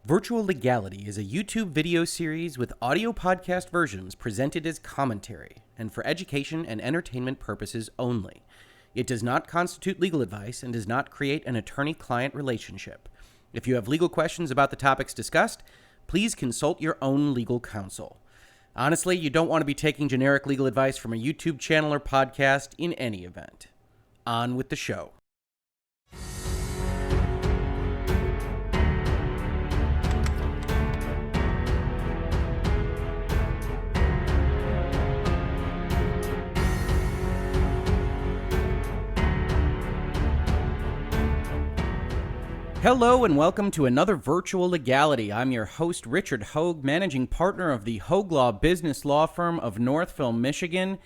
Virtual Legality is a YouTube video series with audio podcast versions presented as commentary and for education and entertainment purposes only. It does not constitute legal advice and does not create an attorney-client relationship. If you have legal questions about the topics discussed, please consult your own legal counsel. Honestly, you don't want to be taking generic legal advice from a YouTube channel or podcast in any event. On with the show. Hello and welcome to another Virtual Legality. I'm your host, Richard Hoeg, managing partner of the Hoeg Law business law firm of Northville, Michigan.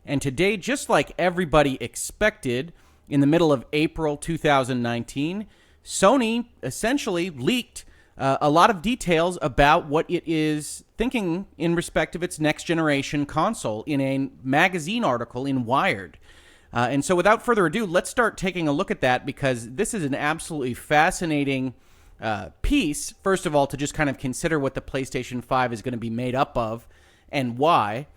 And today, just like everybody expected, in the middle of April 2019, Sony essentially leaked a lot of details about what it is thinking in respect of its next generation console in a magazine article in Wired. And so without further ado, let's start taking a look at that because this is an absolutely fascinating piece, first of all, to just kind of consider what the PlayStation 5 is going to be made up of and why,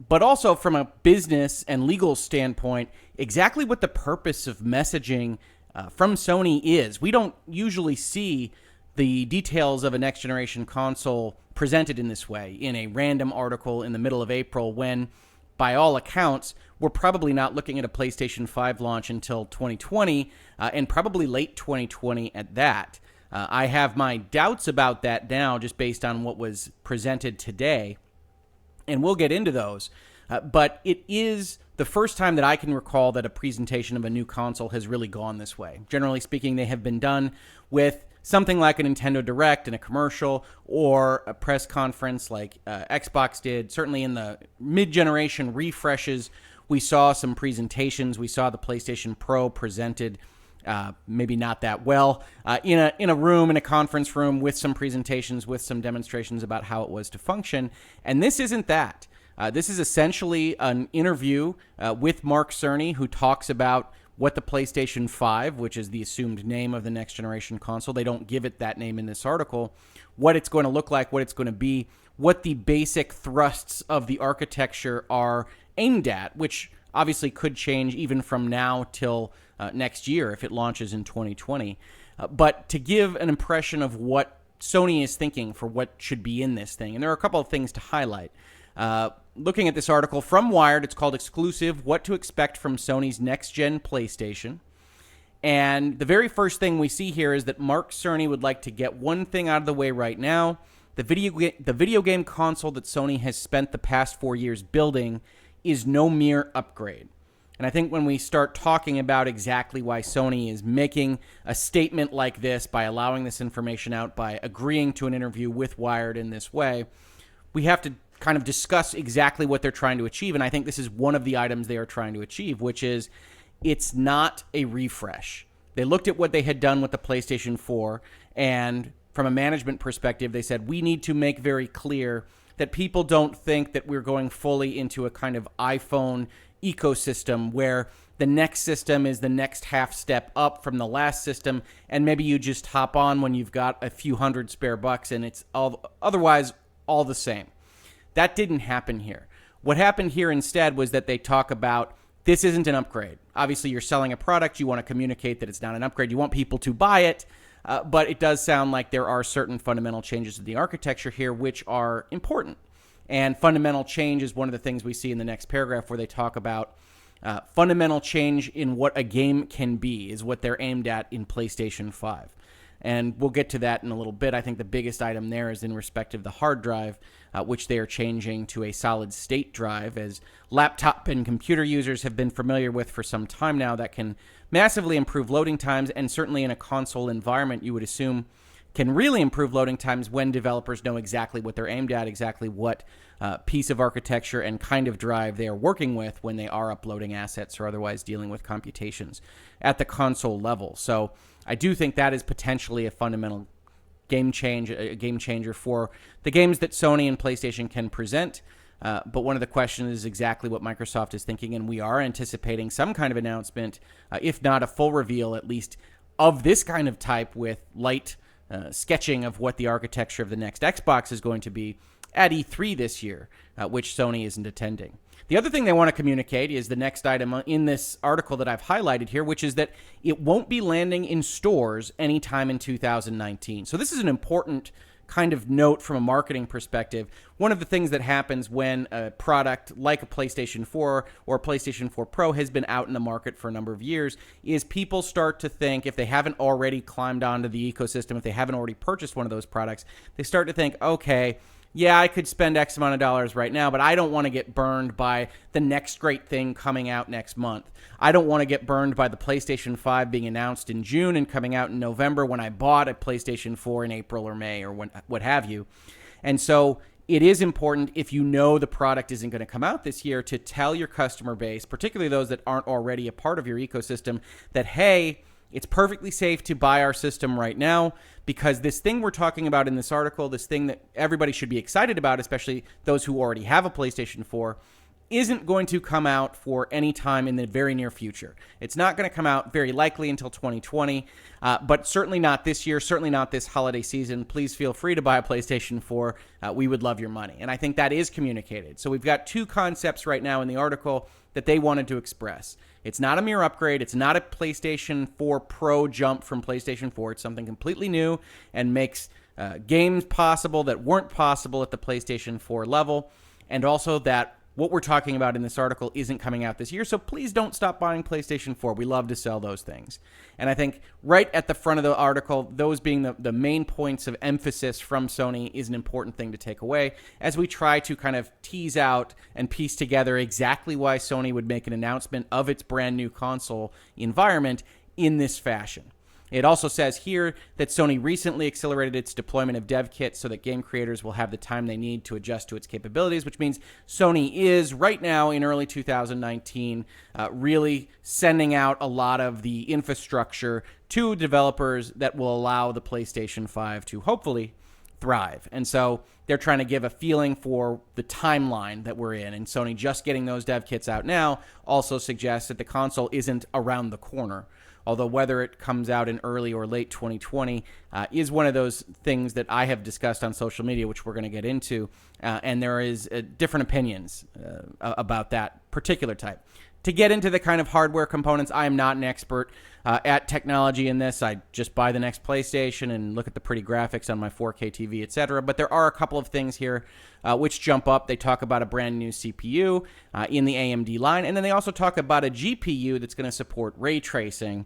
but also from a business and legal standpoint, exactly what the purpose of messaging from Sony is. We don't usually see the details of a next-generation console presented in this way, in a random article in the middle of April when, by all accounts, we're probably not looking at a PlayStation 5 launch until 2020, and probably late 2020 at that. I have my doubts about that now, just based on what was presented today, and we'll get into those. But it is the first time that I can recall that a presentation of a new console has really gone this way. Generally speaking, they have been done with something like a Nintendo Direct and a commercial or a press conference like Xbox did. Certainly in the mid-generation refreshes, we saw some presentations. We saw the PlayStation Pro presented maybe not that well in a room, in a conference room with some presentations, with some demonstrations about how it was to function. And this isn't that. This is essentially an interview with Mark Cerny, who talks about what the PlayStation 5, which is the assumed name of the next generation console, they don't give it that name in this article, what it's going to look like, what it's going to be, what the basic thrusts of the architecture are aimed at, which obviously could change even from now till next year if it launches in 2020. But to give an impression of what Sony is thinking for what should be in this thing. And there are a couple of things to highlight. Looking at this article from Wired, it's called Exclusive, What to Expect from Sony's Next-Gen PlayStation. And the very first thing we see here is that Mark Cerny would like to get one thing out of the way right now. The video game console that Sony has spent the past 4 years building is no mere upgrade. And I think when we start talking about exactly why Sony is making a statement like this, by allowing this information out, by agreeing to an interview with Wired in this way, we have to kind of discuss exactly what they're trying to achieve. And I think this is one of the items they are trying to achieve, which is it's not a refresh. They looked at what they had done with the PlayStation 4, and from a management perspective, they said, we need to make very clear that people don't think that we're going fully into a kind of iPhone ecosystem where the next system is the next half step up from the last system, and maybe you just hop on when you've got a few hundred spare bucks and it's otherwise all the same. That didn't happen here. What happened here instead was that they talk about this isn't an upgrade. Obviously, you're selling a product. You want to communicate that it's not an upgrade. You want people to buy it. But it does sound like there are certain fundamental changes to the architecture here which are important. And fundamental change is one of the things we see in the next paragraph where they talk about fundamental change in what a game can be is what they're aimed at in PlayStation 5. And we'll get to that in a little bit. I think the biggest item there is in respect of the hard drive, which they are changing to a solid-state drive, as laptop and computer users have been familiar with for some time now. That can massively improve loading times, and certainly in a console environment, you would assume can really improve loading times when developers know exactly what they're aimed at, exactly what piece of architecture and kind of drive they are working with when they are uploading assets or otherwise dealing with computations at the console level. So I do think that is potentially a fundamental game changer for the games that Sony and PlayStation can present. But one of the questions is exactly what Microsoft is thinking, and we are anticipating some kind of announcement, if not a full reveal, at least of this kind of type with light sketching of what the architecture of the next Xbox is going to be at E3 this year, which Sony isn't attending. The other thing they want to communicate is the next item in this article that I've highlighted here, which is that it won't be landing in stores anytime in 2019. So this is an important kind of note from a marketing perspective. One of the things that happens when a product like a PlayStation 4 or a PlayStation 4 Pro has been out in the market for a number of years is people start to think, if they haven't already climbed onto the ecosystem, if they haven't already purchased one of those products, they start to think, okay, yeah, I could spend X amount of dollars right now, but I don't want to get burned by the next great thing coming out next month. I don't want to get burned by the PlayStation 5 being announced in June and coming out in November when I bought a PlayStation 4 in April or May or what have you. And so it is important, if you know the product isn't going to come out this year, to tell your customer base, particularly those that aren't already a part of your ecosystem, that, hey, it's perfectly safe to buy our system right now, because this thing we're talking about in this article, this thing that everybody should be excited about, especially those who already have a PlayStation 4, isn't going to come out for any time in the very near future. It's not going to come out very likely until 2020, but certainly not this year, certainly not this holiday season. Please feel free to buy a PlayStation 4. We would love your money. And I think that is communicated. So we've got two concepts right now in the article that they wanted to express. It's not a mere upgrade. It's not a PlayStation 4 Pro jump from PlayStation 4. It's something completely new and makes games possible that weren't possible at the PlayStation 4 level. And also that what we're talking about in this article isn't coming out this year, so please don't stop buying PlayStation 4. We love to sell those things. And I think right at the front of the article, those being the main points of emphasis from Sony, is an important thing to take away as we try to kind of tease out and piece together exactly why Sony would make an announcement of its brand new console environment in this fashion. It also says here that Sony recently accelerated its deployment of dev kits so that game creators will have the time they need to adjust to its capabilities, which means Sony is right now in early 2019 really sending out a lot of the infrastructure to developers that will allow the PlayStation 5 to hopefully thrive. And so they're trying to give a feeling for the timeline that we're in. And Sony just getting those dev kits out now also suggests that the console isn't around the corner. Although whether it comes out in early or late 2020 is one of those things that I have discussed on social media, which we're going to get into. And there is different opinions about that particular type. To get into the kind of hardware components, I am not an expert at technology in this. I just buy the next PlayStation and look at the pretty graphics on my 4K TV, etc. But there are a couple of things here which jump up. They talk about a brand new CPU in the AMD line, and then they also talk about a GPU that's going to support ray tracing,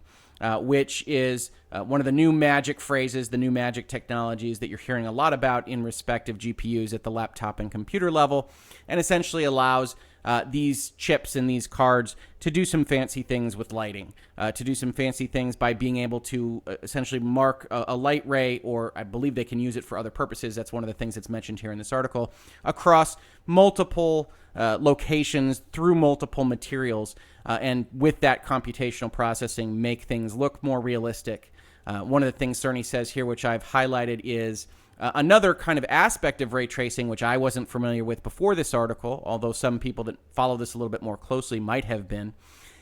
which is one of the new magic phrases, the new magic technologies that you're hearing a lot about in respect of GPUs at the laptop and computer level, and essentially allows these chips and these cards to do some fancy things with lighting, to do some fancy things by being able to essentially mark a light ray, or I believe they can use it for other purposes. That's one of the things that's mentioned here in this article, across multiple locations through multiple materials, and with that computational processing, make things look more realistic. One of the things Cerny says here, which I've highlighted, is another kind of aspect of ray tracing, which I wasn't familiar with before this article, although some people that follow this a little bit more closely might have been.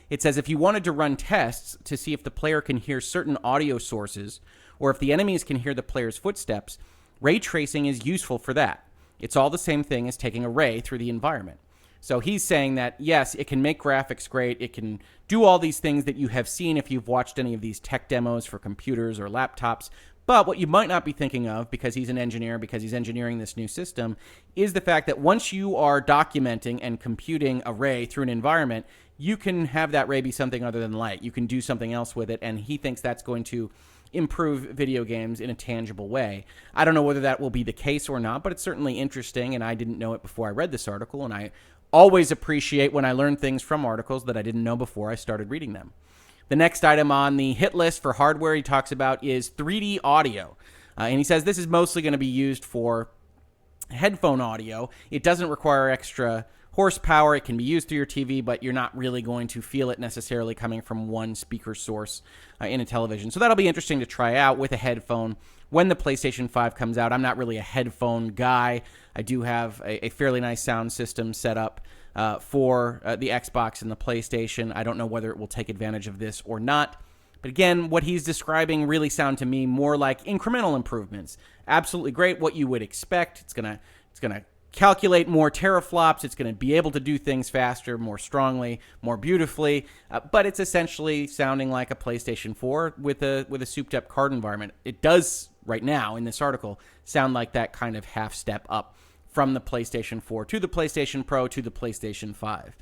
It says if you wanted to run tests to see if the player can hear certain audio sources or if the enemies can hear the player's footsteps, ray tracing is useful for that. It's all the same thing as taking a ray through the environment. So he's saying that, yes, it can make graphics great. It can do all these things that you have seen if you've watched any of these tech demos for computers or laptops. But what you might not be thinking of, because he's an engineer, because he's engineering this new system, is the fact that once you are documenting and computing a ray through an environment, you can have that ray be something other than light. You can do something else with it, and he thinks that's going to improve video games in a tangible way. I don't know whether that will be the case or not, but it's certainly interesting, and I didn't know it before I read this article, and I always appreciate when I learn things from articles that I didn't know before I started reading them. The next item on the hit list for hardware he talks about is 3D audio. And he says this is mostly going to be used for headphone audio. It doesn't require extra horsepower. It can be used through your TV, but you're not really going to feel it necessarily coming from one speaker source in a television. So that'll be interesting to try out with a headphone when the PlayStation 5 comes out. I'm not really a headphone guy. I do have a fairly nice sound system set up for the Xbox and the PlayStation. I don't know whether it will take advantage of this or not. But again, what he's describing really sound to me more like incremental improvements. Absolutely great, what you would expect. It's gonna calculate more teraflops. It's going to be able to do things faster, more strongly, more beautifully. But it's essentially sounding like a PlayStation 4 with a souped-up card environment. It does right now in this article sound like that kind of half step up from the PlayStation 4 to the PlayStation Pro to the PlayStation 5.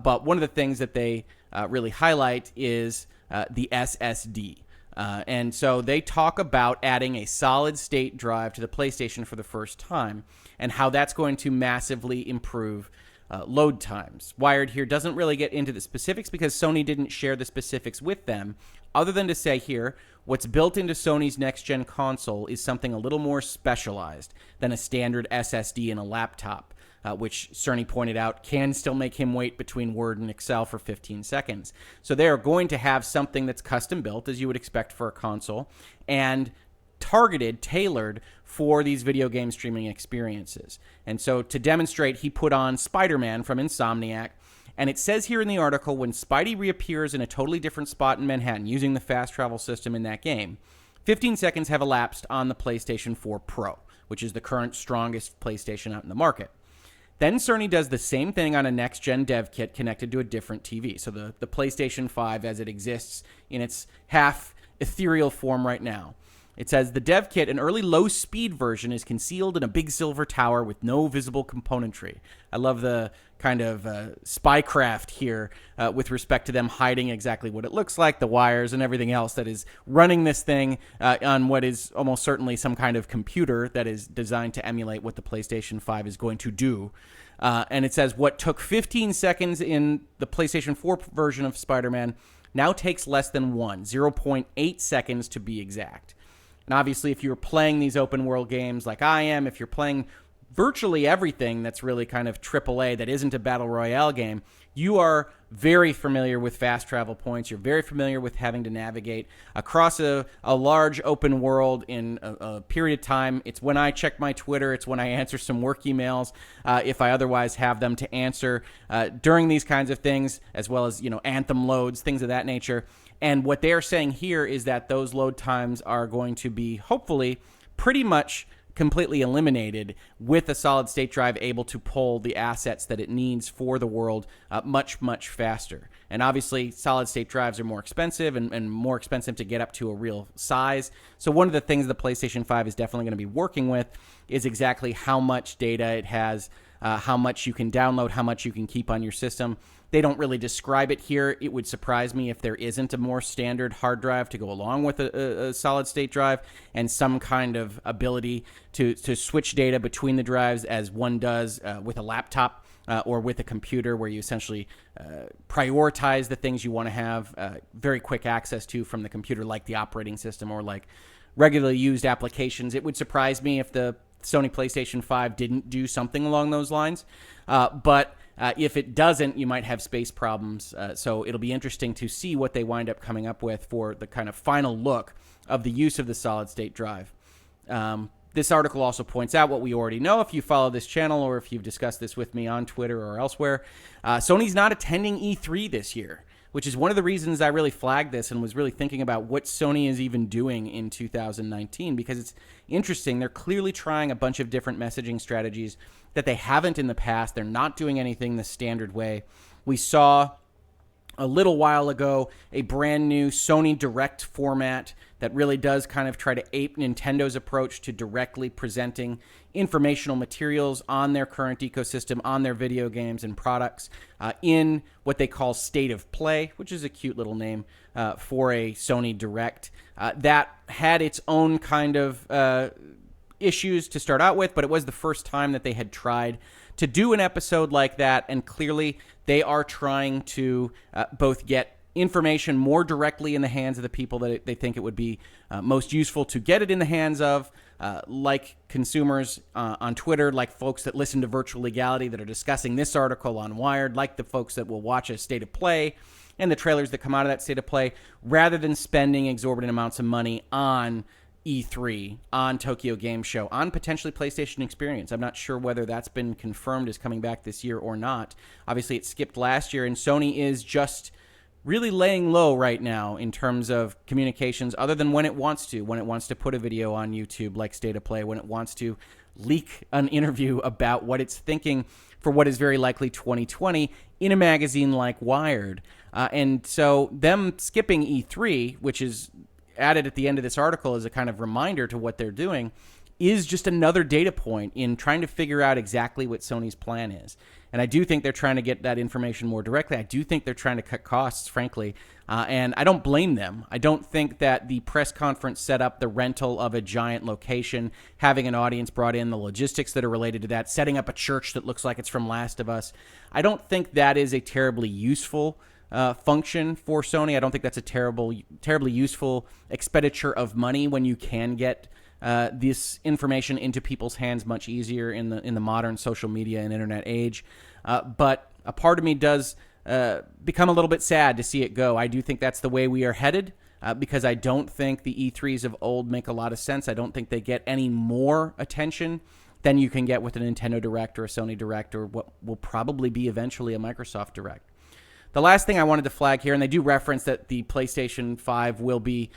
But one of the things that they really highlight is the SSD. And so they talk about adding a solid-state drive to the PlayStation for the first time and how that's going to massively improve load times. Wired here doesn't really get into the specifics because Sony didn't share the specifics with them, other than to say here, what's built into Sony's next-gen console is something a little more specialized than a standard SSD in a laptop. Which Cerny pointed out can still make him wait between Word and Excel for 15 seconds. So they are going to have something that's custom built, as you would expect for a console, and targeted, tailored for these video game streaming experiences. And so to demonstrate, he put on Spider-Man from Insomniac, and it says here in the article, when Spidey reappears in a totally different spot in Manhattan using the fast travel system in that game, 15 seconds have elapsed on the PlayStation 4 Pro, which is the current strongest PlayStation out in the market. Then Cerny does the same thing on a next-gen dev kit connected to a different TV. So the PlayStation 5 as it exists in its half ethereal form right now. It says the dev kit, an early low-speed version, is concealed in a big silver tower with no visible componentry. I love the kind of spycraft here with respect to them hiding exactly what it looks like, the wires and everything else that is running this thing on what is almost certainly some kind of computer that is designed to emulate what the PlayStation 5 is going to do. And it says what took 15 seconds in the PlayStation 4 version of Spider-Man now takes less than 0.8 seconds to be exact. And obviously, if you're playing these open world games like I am, if you're playing virtually everything that's really kind of AAA that isn't a battle royale game, you are very familiar with fast travel points. You're very familiar with having to navigate across a large open world in a period of time. It's when I check my Twitter. It's when I answer some work emails, if I otherwise have them to answer during these kinds of things, as well as, Anthem loads, things of that nature. And what they are saying here is that those load times are going to be, hopefully, pretty much completely eliminated with a solid-state drive able to pull the assets that it needs for the world much, much faster. And obviously, solid-state drives are more expensive and more expensive to get up to a real size. So one of the things the PlayStation 5 is definitely going to be working with is exactly how much data it has, how much you can download, how much you can keep on your system. They don't really describe it here. It would surprise me if there isn't a more standard hard drive to go along with a solid-state drive and some kind of ability to switch data between the drives as one does with a laptop or with a computer, where you essentially prioritize the things you want to have very quick access to from the computer, like the operating system or like regularly used applications. It would surprise me if the Sony PlayStation 5 didn't do something along those lines. But if it doesn't, you might have space problems. So it'll be interesting to see what they wind up coming up with for the kind of final look of the use of the solid-state drive. This article also points out what we already know if you follow this channel or if you've discussed this with me on Twitter or elsewhere. Sony's not attending E3 this year, which is one of the reasons I really flagged this and was really thinking about what Sony is even doing in 2019, because it's interesting. They're clearly trying a bunch of different messaging strategies that they haven't in the past. They're not doing anything the standard way. We saw a little while ago a brand new Sony Direct format that really does kind of try to ape Nintendo's approach to directly presenting informational materials on their current ecosystem, on their video games and products in what they call State of Play, which is a cute little name for a Sony Direct. That had its own kind of issues to start out with, but it was the first time that they had tried to do an episode like that, and clearly they are trying to both get information more directly in the hands of the people that they think it would be most useful to get it in the hands of, like consumers on Twitter, like folks that listen to Virtual Legality that are discussing this article on Wired, like the folks that will watch a State of Play and the trailers that come out of that State of Play, rather than spending exorbitant amounts of money on E3, on Tokyo Game Show, on potentially PlayStation Experience. I'm not sure whether that's been confirmed as coming back this year or not. Obviously, it skipped last year, and Sony is just really laying low right now in terms of communications, other than when it wants to put a video on YouTube like State of Play, when it wants to leak an interview about what it's thinking for what is very likely 2020 in a magazine like Wired. And so them skipping E3, which is added at the end of this article as a kind of reminder to what they're doing, is just another data point in trying to figure out exactly what Sony's plan is. And I do think they're trying to get that information more directly. I do think they're trying to cut costs, frankly. And I don't blame them. I don't think that the press conference set up, the rental of a giant location, having an audience brought in, the logistics that are related to that, setting up a church that looks like it's from Last of Us, I don't think that is a terribly useful function for Sony. I don't think that's a terribly useful expenditure of money when you can get this information into people's hands much easier in the modern social media and internet age. But a part of me does become a little bit sad to see it go. I do think that's the way we are headed, because I don't think the E3s of old make a lot of sense. I don't think they get any more attention than you can get with a Nintendo Direct or a Sony Direct or what will probably be eventually a Microsoft Direct. The last thing I wanted to flag here, and they do reference that the PlayStation 5 will be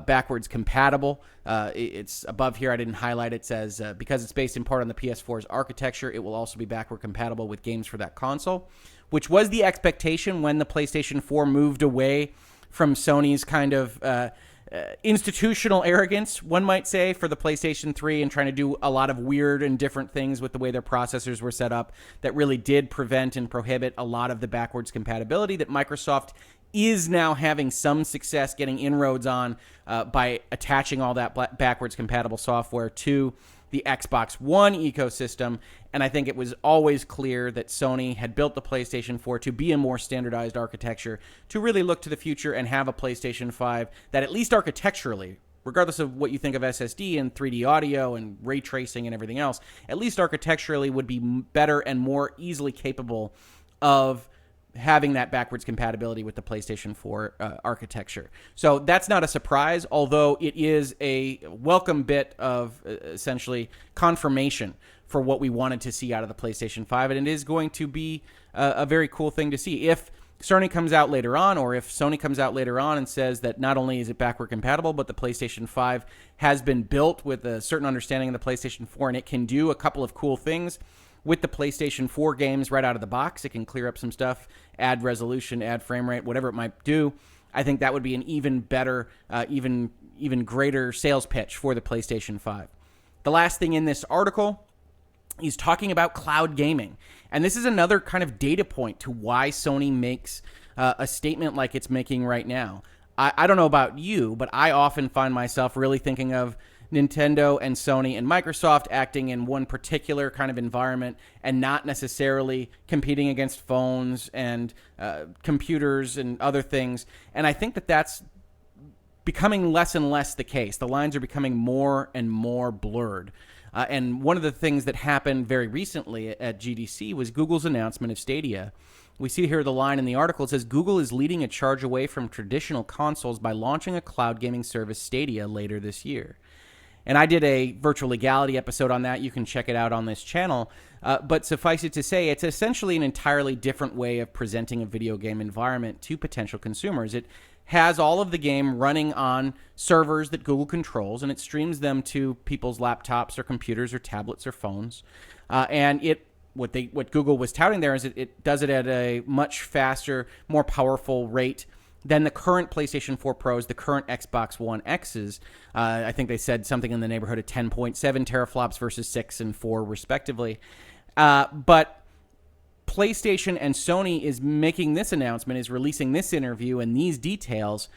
backwards compatible. It's above here. I didn't highlight it. It says, because it's based in part on the PS4's architecture, it will also be backward compatible with games for that console, which was the expectation when the PlayStation 4 moved away from Sony's kind of institutional arrogance, one might say, for the PlayStation 3 and trying to do a lot of weird and different things with the way their processors were set up that really did prevent and prohibit a lot of the backwards compatibility that Microsoft is now having some success getting inroads on by attaching all that backwards compatible software to the Xbox One ecosystem. And I think it was always clear that Sony had built the PlayStation 4 to be a more standardized architecture, to really look to the future and have a PlayStation 5 that, at least architecturally, regardless of what you think of SSD and 3D audio and ray tracing and everything else, at least architecturally would be better and more easily capable of having that backwards compatibility with the PlayStation 4 architecture. So that's not a surprise, although it is a welcome bit of essentially confirmation for what we wanted to see out of the PlayStation 5, and it is going to be a very cool thing to see. If Sony comes out later on, or if Sony comes out later on and says that not only is it backward compatible, but the PlayStation 5 has been built with a certain understanding of the PlayStation 4, and it can do a couple of cool things with the PlayStation 4 games right out of the box. It can clear up some stuff, add resolution, add frame rate, whatever it might do. I think that would be an even better, even greater sales pitch for the PlayStation 5. The last thing in this article is talking about cloud gaming. And this is another kind of data point to why Sony makes a statement like it's making right now. I don't know about you, but I often find myself really thinking of Nintendo and Sony and Microsoft acting in one particular kind of environment and not necessarily competing against phones and computers and other things. And I think that that's becoming less and less the case. The lines are becoming more and more blurred. And one of the things that happened very recently at GDC was Google's announcement of Stadia. We see here the line in the article. It says, Google is leading a charge away from traditional consoles by launching a cloud gaming service, Stadia, later this year. And I did a virtual legality episode on that. You can check it out on this channel. But suffice it to say, it's essentially an entirely different way of presenting a video game environment to potential consumers. It has all of the game running on servers that Google controls, and it streams them to people's laptops or computers or tablets or phones. And what Google was touting there is it does it at a much faster, more powerful rate than the current PlayStation 4 Pros, the current Xbox One X's. I think they said something in the neighborhood of 10.7 teraflops versus 6 and 4, respectively. But PlayStation and Sony is making this announcement, is releasing this interview and these details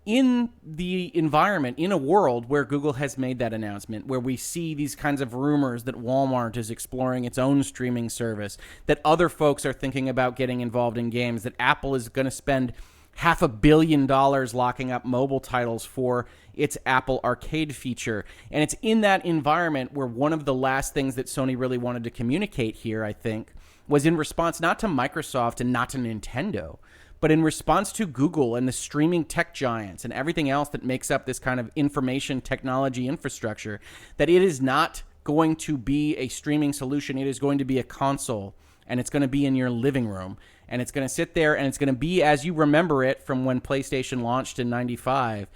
in the environment, in a world where Google has made that announcement, where we see these kinds of rumors that Walmart is exploring its own streaming service, that other folks are thinking about getting involved in games, that Apple is going to spend $500 million locking up mobile titles for its Apple Arcade feature. And it's in that environment where one of the last things that Sony really wanted to communicate here, I think, was in response not to Microsoft and not to Nintendo, but in response to Google and the streaming tech giants and everything else that makes up this kind of information technology infrastructure, that it is not going to be a streaming solution. It is going to be a console, and it's going to be in your living room. and it's going to sit there, and it's going to be as you remember it from when PlayStation launched in 95.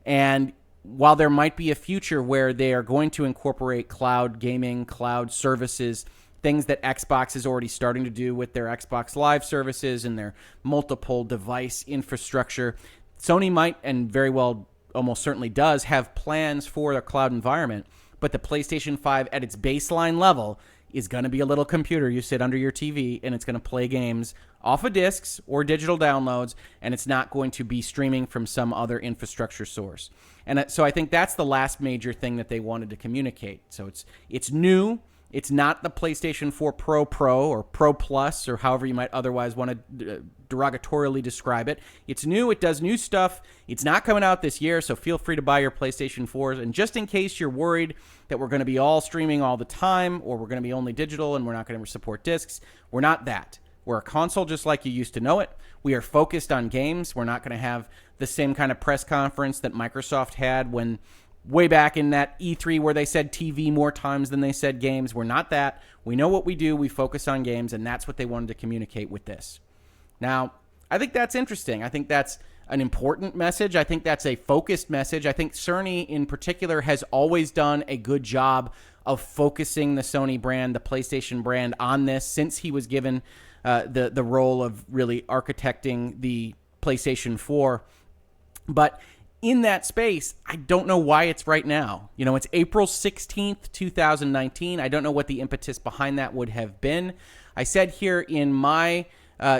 And while there might be a future where they are going to incorporate cloud gaming, cloud services, things that Xbox is already starting to do with their Xbox Live services and their multiple device infrastructure, Sony might, and very well almost certainly does, have plans for their cloud environment. But the PlayStation 5 at its baseline level is going to be a little computer you sit under your TV, and it's going to play games off of discs or digital downloads, and it's not going to be streaming from some other infrastructure source. And so I think that's the last major thing that they wanted to communicate. So it's new. It's not the PlayStation 4 Pro or Pro Plus, or however you might otherwise want to derogatorily describe it. It's new. It does new stuff. It's not coming out this year, so feel free to buy your PlayStation 4s. And just in case you're worried that we're going to be all streaming all the time, or we're going to be only digital and we're not going to support discs, we're not that. We're a console just like you used to know it. We are focused on games. We're not going to have the same kind of press conference that Microsoft had when way back in that E3 where they said TV more times than they said games. We're not that. We know what we do. We focus on games, and that's what they wanted to communicate with this. Now, I think that's interesting. I think that's an important message. I think that's a focused message. I think Cerny in particular has always done a good job of focusing the Sony brand, the PlayStation brand, on this since he was given the role of really architecting the PlayStation 4. But in that space, I don't know why it's right now. You know, it's April 16th, 2019. I don't know what the impetus behind that would have been. I said here in my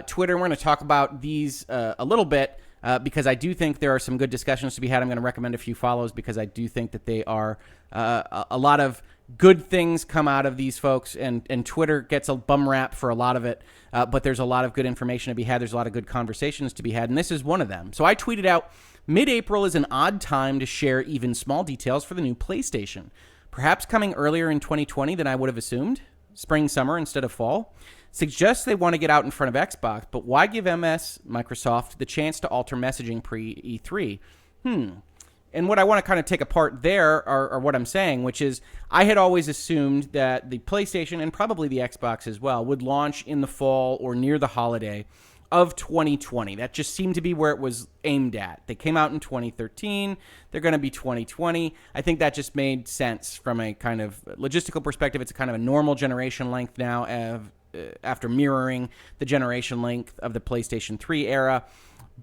Twitter, we're going to talk about these a little bit because I do think there are some good discussions to be had. I'm going to recommend a few follows because I do think that they are a lot of good things come out of these folks, and Twitter gets a bum rap for a lot of it, but there's a lot of good information to be had. There's a lot of good conversations to be had, and this is one of them. So I tweeted out, mid-April is an odd time to share even small details for the new PlayStation. Perhaps coming earlier in 2020 than I would have assumed, spring, summer instead of fall. Suggests they want to get out in front of Xbox, but why give Microsoft, the chance to alter messaging pre-E3? And what I want to kind of take apart there are what I'm saying, which is I had always assumed that the PlayStation, and probably the Xbox as well, would launch in the fall or near the holiday of 2020. That just seemed to be where it was aimed at. They came out in 2013. They're going to be 2020. I think that just made sense from a kind of logistical perspective. It's a kind of a normal generation length now after mirroring the generation length of the PlayStation 3 era.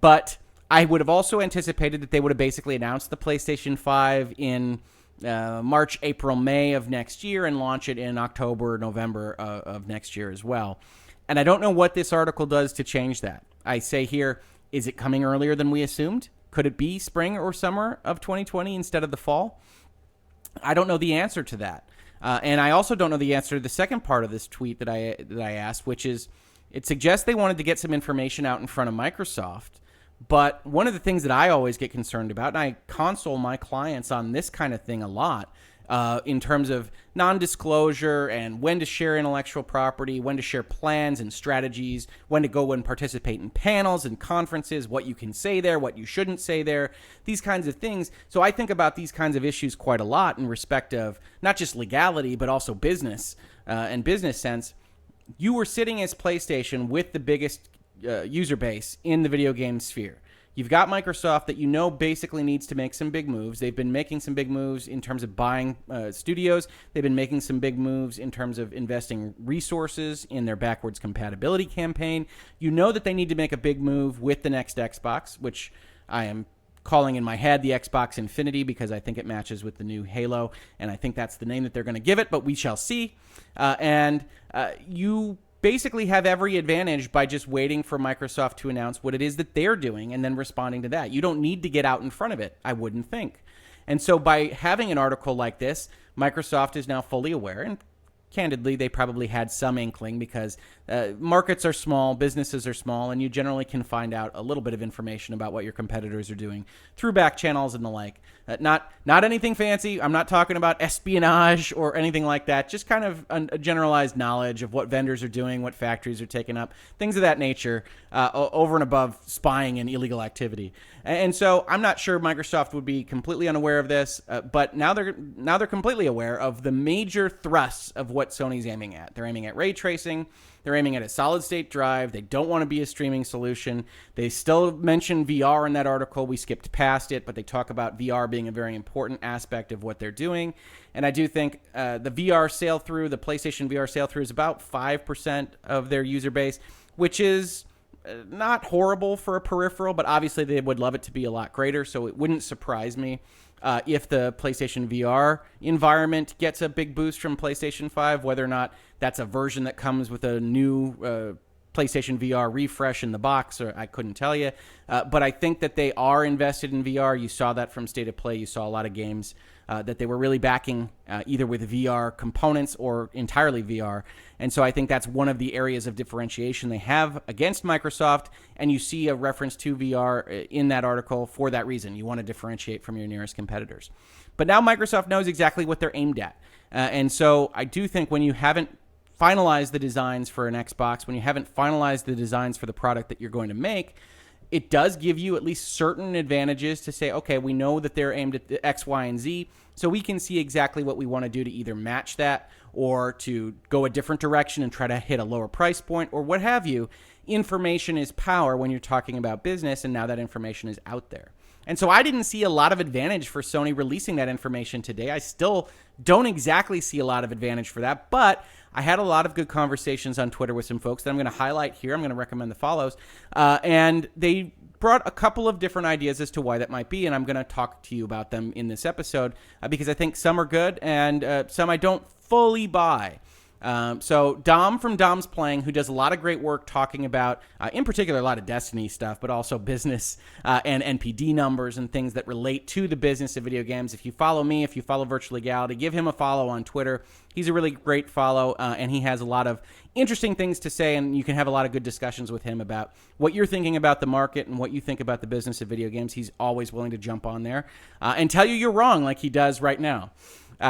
But I would have also anticipated that they would have basically announced the PlayStation 5 in March, April, May of next year and launch it in October, November of next year as well. And I don't know what this article does to change that. I say here, is it coming earlier than we assumed? Could it be spring or summer of 2020 instead of the fall? I don't know the answer to that. And I also don't know the answer to the second part of this tweet that I asked, which is it suggests they wanted to get some information out in front of Microsoft. But one of the things that I always get concerned about, and I console my clients on this kind of thing a lot, in terms of non-disclosure and when to share intellectual property, when to share plans and strategies, when to go and participate in panels and conferences, what you can say there, what you shouldn't say there, these kinds of things. So I think about these kinds of issues quite a lot in respect of not just legality, but also business and business sense. You were sitting as PlayStation with the biggest user base in the video game sphere. You've got Microsoft that you know basically needs to make some big moves. They've been making some big moves in terms of buying studios. They've been making some big moves in terms of investing resources in their backwards compatibility campaign. You know that they need to make a big move with the next Xbox, which I am calling in my head the Xbox Infinity because I think it matches with the new Halo, and I think that's the name that they're going to give it, but we shall see. You basically have every advantage by just waiting for Microsoft to announce what it is that they're doing and then responding to that. You don't need to get out in front of it, I wouldn't think. And so by having an article like this, Microsoft is now fully aware, and candidly, they probably had some inkling because markets are small, businesses are small, and you generally can find out a little bit of information about what your competitors are doing through back channels and the like. Not anything fancy. I'm not talking about espionage or anything like that. Just kind of a generalized knowledge of what vendors are doing, what factories are taking up, things of that nature, over and above spying and illegal activity. And so I'm not sure Microsoft would be completely unaware of this, but now they're completely aware of the major thrusts of what Sony's aiming at. They're aiming at ray tracing. They're aiming at a solid-state drive. They don't want to be a streaming solution. They still mention VR in that article. We skipped past it, but they talk about VR being a very important aspect of what they're doing. And I do think the VR sale-through, the PlayStation VR sale-through is about 5% of their user base, which is not horrible for a peripheral, but obviously they would love it to be a lot greater, so it wouldn't surprise me if the PlayStation VR environment gets a big boost from PlayStation 5, whether or not that's a version that comes with a new PlayStation VR refresh in the box, or I couldn't tell you. But I think that they are invested in VR. You saw that from State of Play. You saw a lot of games that they were really backing either with VR components or entirely VR. And so I think that's one of the areas of differentiation they have against Microsoft. And you see a reference to VR in that article for that reason. You want to differentiate from your nearest competitors. But now Microsoft knows exactly what they're aimed at. And so I do think when you haven't finalized the designs for an Xbox, when you haven't finalized the designs for the product that you're going to make, it does give you at least certain advantages to say, okay, we know that they're aimed at X, Y, and Z, so we can see exactly what we want to do to either match that or to go a different direction and try to hit a lower price point or what have you. Information is power when you're talking about business, and now that information is out there. And so I didn't see a lot of advantage for Sony releasing that information today. I still don't exactly see a lot of advantage for that, but I had a lot of good conversations on Twitter with some folks that I'm going to highlight here. I'm going to recommend the follows. And they brought a couple of different ideas as to why that might be, and I'm going to talk to you about them in this episode because I think some are good and some I don't fully buy. So Dom from Dom's Playing, who does a lot of great work talking about, in particular, a lot of Destiny stuff, but also business and NPD numbers and things that relate to the business of video games. If you follow me, if you follow Virtual Legality, give him a follow on Twitter. He's a really great follow, and he has a lot of interesting things to say, and you can have a lot of good discussions with him about what you're thinking about the market and what you think about the business of video games. He's always willing to jump on there and tell you you're wrong like he does right now.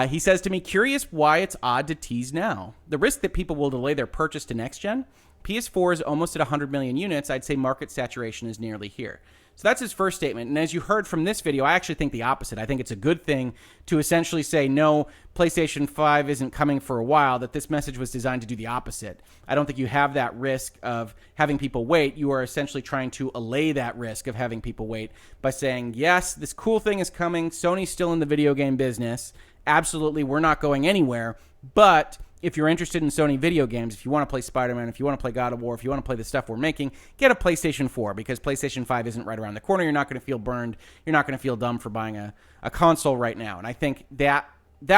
He says to me, curious why it's odd to tease now. The risk that people will delay their purchase to next gen. PS4 is almost at 100 million units. I'd say market saturation is nearly here. So that's his first statement. And as you heard from this video, I actually think the opposite. I think it's a good thing to essentially say, no, PlayStation 5 isn't coming for a while, that this message was designed to do the opposite. I don't think you have that risk of having people wait. You are essentially trying to allay that risk of having people wait by saying, yes, this cool thing is coming. Sony's still in the video game business. Absolutely, we're not going anywhere. But if you're interested in Sony video games, if you want to play Spider-Man, if you want to play God of War, if you want to play the stuff we're making, get a PlayStation 4 because PlayStation 5 isn't right around the corner. You're not going to feel burned. You're not going to feel dumb for buying a console right now. And I think that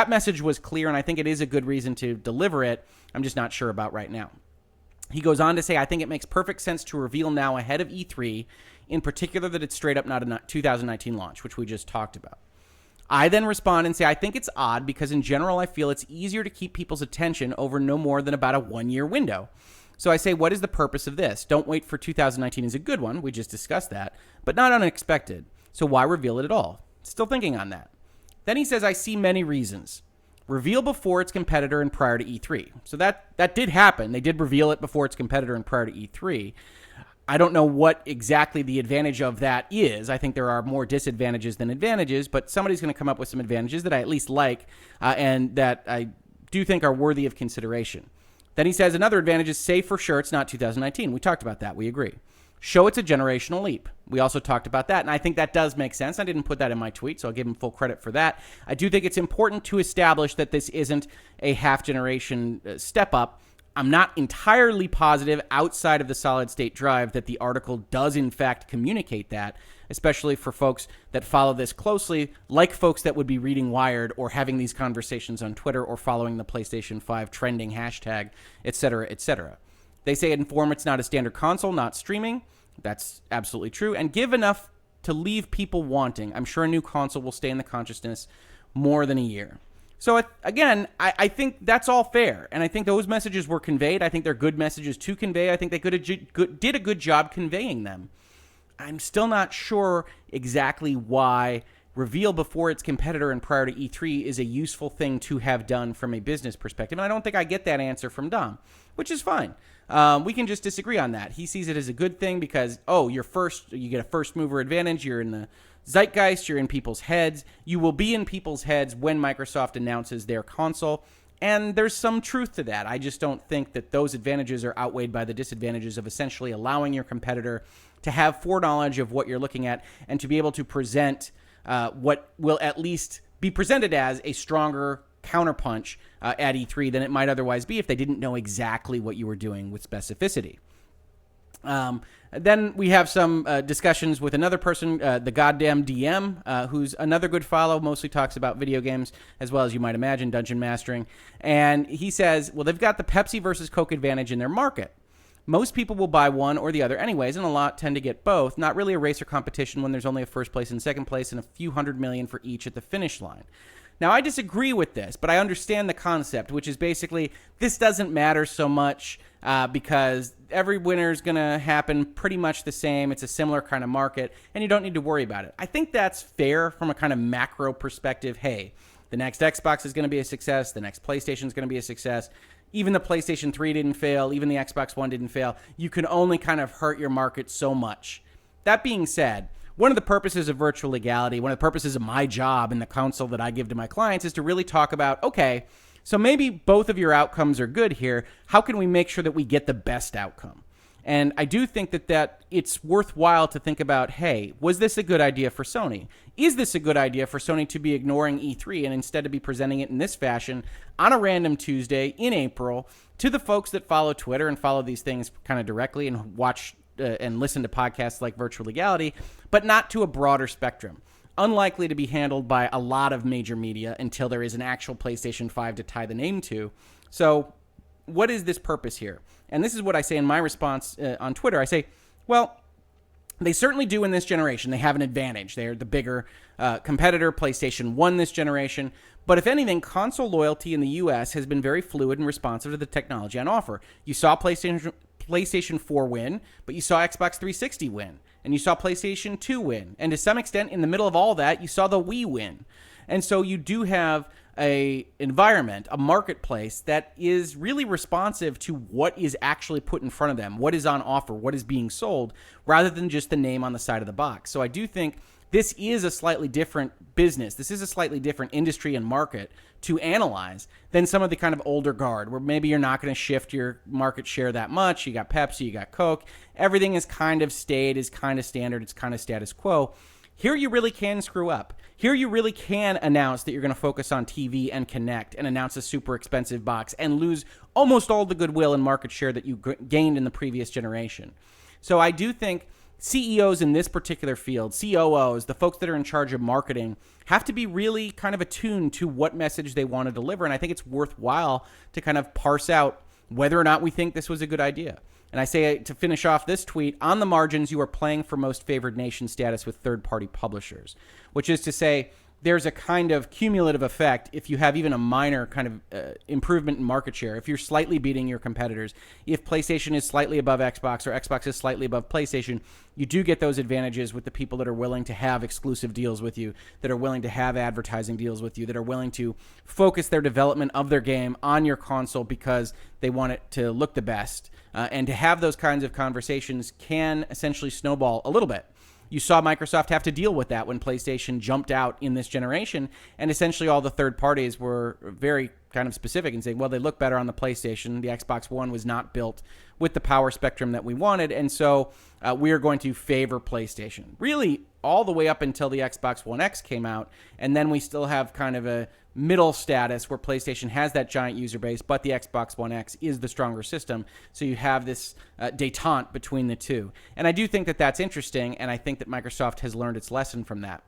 message was clear, and I think it is a good reason to deliver it. I'm just not sure about right now. He goes on to say, I think it makes perfect sense to reveal now ahead of E3, in particular that it's straight up not a 2019 launch, which we just talked about. I then respond and say, I think it's odd because in general, I feel it's easier to keep people's attention over no more than about a 1-year window. So I say, what is the purpose of this? Don't wait for 2019 is a good one. We just discussed that, but not unexpected. So why reveal it at all? Still thinking on that. Then he says, I see many reasons. Reveal before its competitor and prior to E3. So that did happen. They did reveal it before its competitor and prior to E3. I don't know what exactly the advantage of that is. I think there are more disadvantages than advantages, but somebody's going to come up with some advantages that I at least like and that I do think are worthy of consideration. Then he says another advantage is say for sure it's not 2019. We talked about that. We agree. Show it's a generational leap. We also talked about that, and I think that does make sense. I didn't put that in my tweet, so I'll give him full credit for that. I do think it's important to establish that this isn't a half-generation step up. I'm not entirely positive outside of the solid-state drive that the article does, in fact, communicate that, especially for folks that follow this closely, like folks that would be reading Wired or having these conversations on Twitter or following the PlayStation 5 trending hashtag, etc., etc. They say inform it's not a standard console, not streaming. That's absolutely true. And give enough to leave people wanting. I'm sure a new console will stay in the consciousness more than a year. So, again, I think that's all fair, and I think those messages were conveyed. I think they're good messages to convey. I think they did a good job conveying them. I'm still not sure exactly why reveal before its competitor and prior to E3 is a useful thing to have done from a business perspective, and I don't think I get that answer from Dom, which is fine. We can just disagree on that. He sees it as a good thing because, you get a first mover advantage, you're in the zeitgeist, you're in people's heads. You will be in people's heads when Microsoft announces their console. And there's some truth to that. I just don't think that those advantages are outweighed by the disadvantages of essentially allowing your competitor to have foreknowledge of what you're looking at and to be able to present what will at least be presented as a stronger counterpunch at E3 than it might otherwise be if they didn't know exactly what you were doing with specificity. Then we have some discussions with another person, the goddamn DM, who's another good follow, mostly talks about video games, as well as you might imagine, dungeon mastering. And he says, well, they've got the Pepsi versus Coke advantage in their market. Most people will buy one or the other anyways, and a lot tend to get both. Not really a race or competition when there's only a first place and second place and a few $100 million for each at the finish line. Now, I disagree with this, but I understand the concept, which is basically this doesn't matter so much because every winner is going to happen pretty much the same. It's a similar kind of market, and you don't need to worry about it. I think that's fair from a kind of macro perspective. Hey, the next Xbox is going to be a success. The next PlayStation is going to be a success. Even the PlayStation 3 didn't fail. Even the Xbox One didn't fail. You can only kind of hurt your market so much. That being said, one of the purposes of virtual legality, one of the purposes of my job and the counsel that I give to my clients is to really talk about, okay, so maybe both of your outcomes are good here. How can we make sure that we get the best outcome? And I do think that it's worthwhile to think about, hey, was this a good idea for Sony? Is this a good idea for Sony to be ignoring E3 and instead to be presenting it in this fashion on a random Tuesday in April to the folks that follow Twitter and follow these things kind of directly and watch and listen to podcasts like Virtual Legality, but not to a broader spectrum. Unlikely to be handled by a lot of major media until there is an actual PlayStation 5 to tie the name to. So what is this purpose here? And this is what I say in my response on Twitter. I say, well, they certainly do in this generation. They have an advantage. They're the bigger competitor. PlayStation won this generation. But if anything, console loyalty in the U.S. has been very fluid and responsive to the technology on offer. You saw PlayStation 4 win, but you saw Xbox 360 win, and you saw PlayStation 2 win, and to some extent, in the middle of all that, you saw the Wii win. And so you do have a environment, a marketplace that is really responsive to what is actually put in front of them, what is on offer, what is being sold, rather than just the name on the side of the box. So I do think this is a slightly different business. This is a slightly different industry and market to analyze than some of the kind of older guard, where maybe you're not going to shift your market share that much. You got Pepsi, you got Coke. Everything is kind of stayed, is kind of standard, it's kind of status quo. Here you really can screw up. Here you really can announce that you're going to focus on TV and Connect and announce a super expensive box and lose almost all the goodwill and market share that you gained in the previous generation. So I do think CEOs in this particular field, COOs, the folks that are in charge of marketing, have to be really kind of attuned to what message they want to deliver. And I think it's worthwhile to kind of parse out whether or not we think this was a good idea. And I say, to finish off this tweet, on the margins, you are playing for most favored nation status with third-party publishers, which is to say there's a kind of cumulative effect if you have even a minor kind of improvement in market share. If you're slightly beating your competitors, if PlayStation is slightly above Xbox or Xbox is slightly above PlayStation, you do get those advantages with the people that are willing to have exclusive deals with you, that are willing to have advertising deals with you, that are willing to focus their development of their game on your console because they want it to look the best. And to have those kinds of conversations can essentially snowball a little bit. You saw Microsoft have to deal with that when PlayStation jumped out in this generation, and essentially all the third parties were very kind of specific and saying, well, they look better on the PlayStation. The Xbox One was not built with the power spectrum that we wanted, and so we are going to favor PlayStation. Really, all the way up until the Xbox One X came out, and then we still have kind of a middle status where PlayStation has that giant user base, but the Xbox One X is the stronger system. So you have this détente between the two. And I do think that that's interesting, and I think that Microsoft has learned its lesson from that.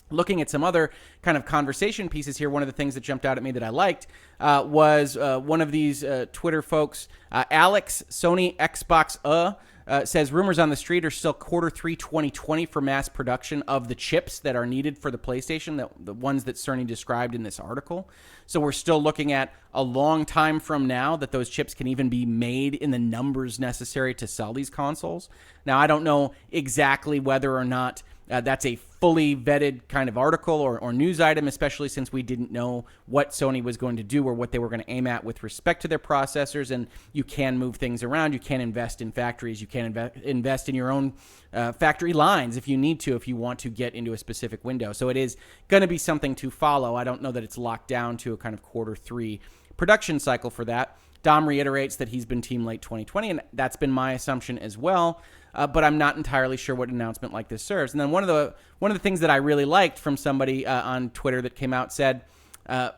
Looking at some other kind of conversation pieces here, one of the things that jumped out at me that I liked was one of these Twitter folks, Alex, Sony Xbox says rumors on the street are still Q3 2020 for mass production of the chips that are needed for the PlayStation, the ones that Cerny described in this article. So we're still looking at a long time from now that those chips can even be made in the numbers necessary to sell these consoles. Now, I don't know exactly whether or not that's a fully vetted kind of article or news item, especially since we didn't know what Sony was going to do or what they were going to aim at with respect to their processors. And you can move things around. You can invest in factories. You can invest in your own factory lines if you need to, if you want to get into a specific window. So it is going to be something to follow. I don't know that it's locked down to a kind of Q3 production cycle for that. Dom reiterates that he's been team late 2020, and that's been my assumption as well. But I'm not entirely sure what an announcement like this serves. And then one of the things that I really liked from somebody on Twitter that came out said,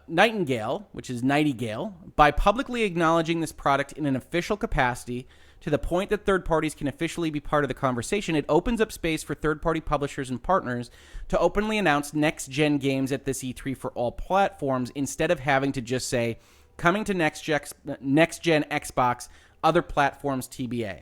Nightingale, which is Nightingale, by publicly acknowledging this product in an official capacity to the point that third parties can officially be part of the conversation, it opens up space for third-party publishers and partners to openly announce next-gen games at this E3 for all platforms instead of having to just say, coming to next-gen Xbox, other platforms TBA.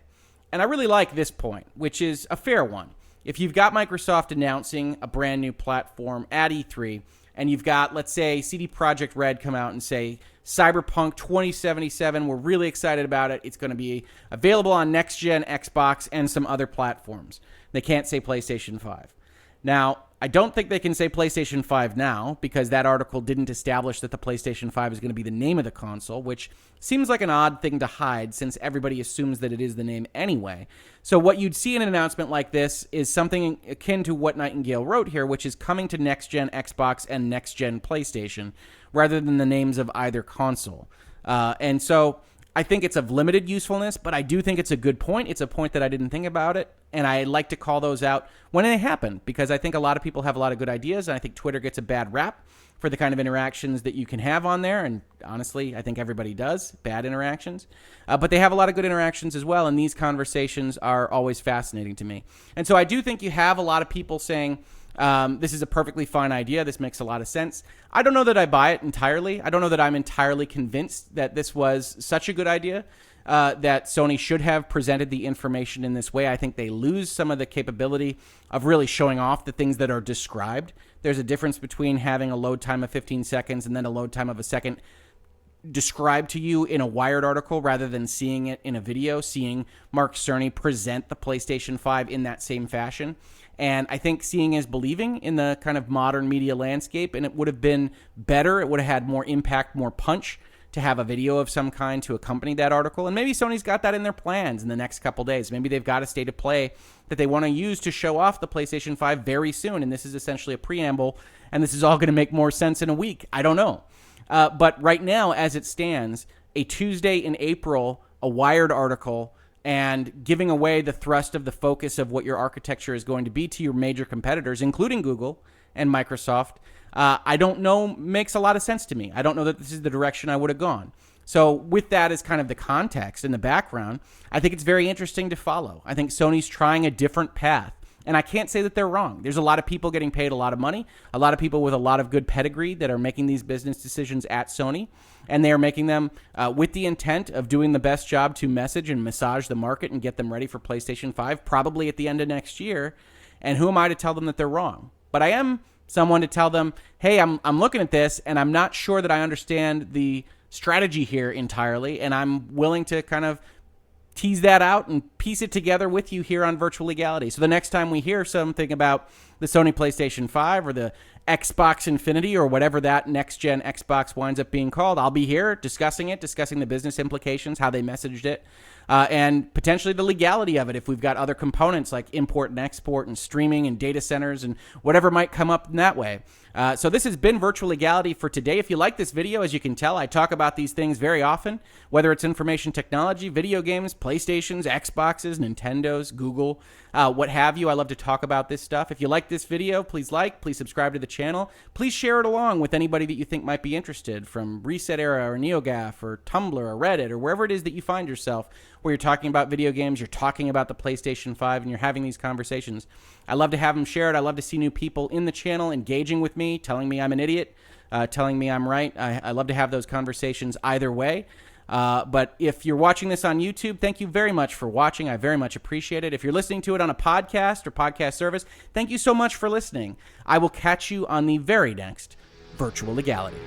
And I really like this point, which is a fair one. If you've got Microsoft announcing a brand new platform at E3, and you've got, let's say, CD Projekt Red come out and say, Cyberpunk 2077, we're really excited about it. It's going to be available on next-gen Xbox and some other platforms. They can't say PlayStation 5. Now, I don't think they can say PlayStation 5 now because that article didn't establish that the PlayStation 5 is going to be the name of the console, which seems like an odd thing to hide since everybody assumes that it is the name anyway. So what you'd see in an announcement like this is something akin to what Nightingale wrote here, which is coming to next-gen Xbox and next-gen PlayStation rather than the names of either console. And so I think it's of limited usefulness, but I do think it's a good point. It's a point that I didn't think about it, and I like to call those out when they happen because I think a lot of people have a lot of good ideas, and I think Twitter gets a bad rap for the kind of interactions that you can have on there, and honestly, I think everybody does, bad interactions. But they have a lot of good interactions as well, and these conversations are always fascinating to me. And so I do think you have a lot of people saying, this is a perfectly fine idea. This makes a lot of sense. I don't know that I buy it entirely. I don't know that I'm entirely convinced that this was such a good idea, that Sony should have presented the information in this way. I think they lose some of the capability of really showing off the things that are described. There's a difference between having a load time of 15 seconds and then a load time of a second described to you in a Wired article rather than seeing it in a video, seeing Mark Cerny present the PlayStation 5 in that same fashion. And I think seeing is believing in the kind of modern media landscape, and it would have been better. It would have had more impact, more punch to have a video of some kind to accompany that article. And maybe Sony's got that in their plans in the next couple days. Maybe they've got a state of play that they want to use to show off the PlayStation 5 very soon. And this is essentially a preamble, and this is all going to make more sense in a week. I don't know. But right now, as it stands, a Tuesday in April, a Wired article, and giving away the thrust of the focus of what your architecture is going to be to your major competitors, including Google and Microsoft, I don't know makes a lot of sense to me. I don't know that this is the direction I would have gone. So with that as kind of the context and the background, I think it's very interesting to follow. I think Sony's trying a different path. And I can't say that they're wrong. There's a lot of people getting paid a lot of money, a lot of people with a lot of good pedigree that are making these business decisions at Sony, and they are making them with the intent of doing the best job to message and massage the market and get them ready for PlayStation 5, probably at the end of next year. And who am I to tell them that they're wrong? But I am someone to tell them, hey, I'm looking at this, and I'm not sure that I understand the strategy here entirely, and I'm willing to kind of tease that out and piece it together with you here on Virtual Legality. So the next time we hear something about the Sony PlayStation 5 or the Xbox Infinity or whatever that next-gen Xbox winds up being called, I'll be here discussing it, discussing the business implications, how they messaged it, and potentially the legality of it if we've got other components like import and export and streaming and data centers and whatever might come up in that way. So this has been Virtual Legality for today. If you like this video, as you can tell, I talk about these things very often, whether it's information technology, video games, PlayStations, Xboxes, Nintendos, Google, what have you. I love to talk about this stuff. If you like this video, please subscribe to the channel. Please share it along with anybody that you think might be interested, from Reset Era or NeoGAF or Tumblr or Reddit or wherever it is that you find yourself where you're talking about video games, you're talking about the PlayStation 5, and you're having these conversations. I love to have them shared. I love to see new people in the channel engaging with me, telling me I'm an idiot, telling me I'm right. I love to have those conversations either way. But if you're watching this on YouTube, thank you very much for watching. I very much appreciate it. If you're listening to it on a podcast or podcast service, thank you so much for listening. I will catch you on the very next Virtual Legality.